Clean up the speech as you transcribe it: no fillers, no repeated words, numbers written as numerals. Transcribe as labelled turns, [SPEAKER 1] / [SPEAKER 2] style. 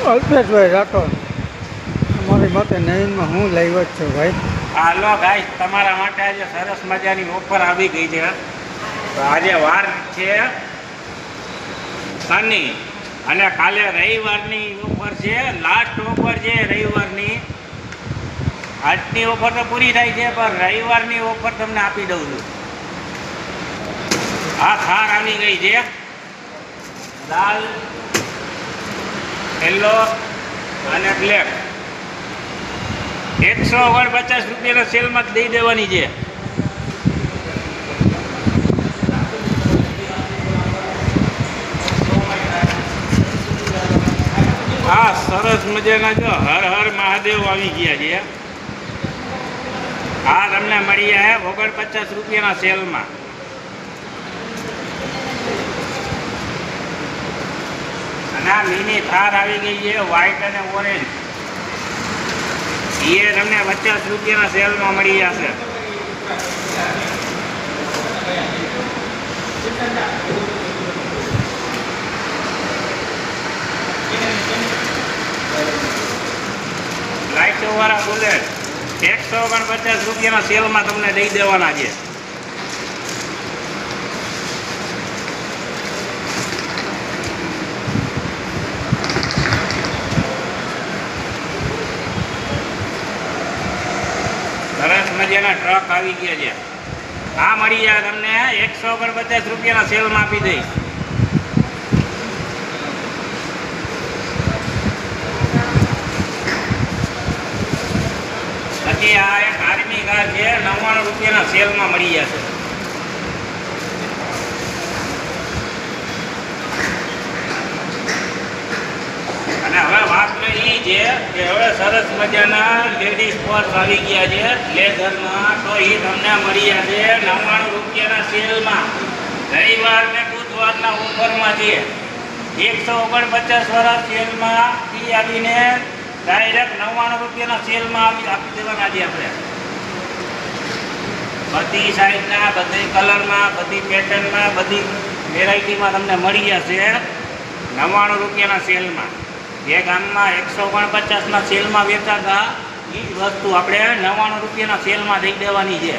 [SPEAKER 1] અલ્પેશભાઈ રાઠોડ અમારી માટે નવીનમાં હું લાવ્યો જ છું ભાઈ.
[SPEAKER 2] હાલો ગાઈસ, તમારા માટે આજે સરસ મજાની ઓફર આવી ગઈ છે. તો આજે વાર છે શનિ અને કાલે રવિવારની ઓફર છે. લાસ્ટ ઓફર છે રવિવારની. આજની ઓફર તો પૂરી થાય છે, પણ રવિવારની ઓફર તમને આપી દઉં છું. આ થાર આવી ગઈ છે લાલ, યલો અને બ્લેક. 149 રૂપિયાના સેલમાં દઈ દેવાની છે. હા, સરસ મજાના જો હર હર મહાદેવ આવી ગયા છે. આ તમને મળી જાય 49 રૂપિયાના સેલમાં. અને આ મિની થાર આવી ગઈ છે વ્હાઈટ અને ઓરેન્જ. એ તમને 50 રૂપિયાના સેલમાં મળી જશે. લાઈટો વાળા બુલેટ 149 રૂપિયાના સેલમાં તમને દઈ દેવાના છે. સરસ મજાના ટ્રક આવી ગયા છે. આ મળી જાય તમને 149 રૂપિયાના સેલમાં આપી દઈશ. પછી આ એક આર્મી કાર છે 99 રૂપિયાના સેલમાં મળી જશે. અને હવે વાત એ છે કે હવે સરસ મજાના લેડીઝ પર્સ આવી ગયા છે લેધરના. તો એ તમને મળી જશે 99 રૂપિયાના સેલમાં. રવિવાર ને બુધવારના ઓફરમાં છે. 149 વાળા સેલમાં એ આવીને ડાયરેક્ટ 99 રૂપિયાના સેલમાં આપી દેવાના છે. આપણે બધી સાઈઝના, બધી કલરમાં, બધી પેટર્નમાં, બધી વેરાયટીમાં તમને મળી જશે 99 રૂપિયાના સેલમાં. જે ગામમાં 149ના સેલમાં વેચાતા એ વસ્તુ આપણે 99 રૂપિયાના સેલમાં દઈ દેવાની છે.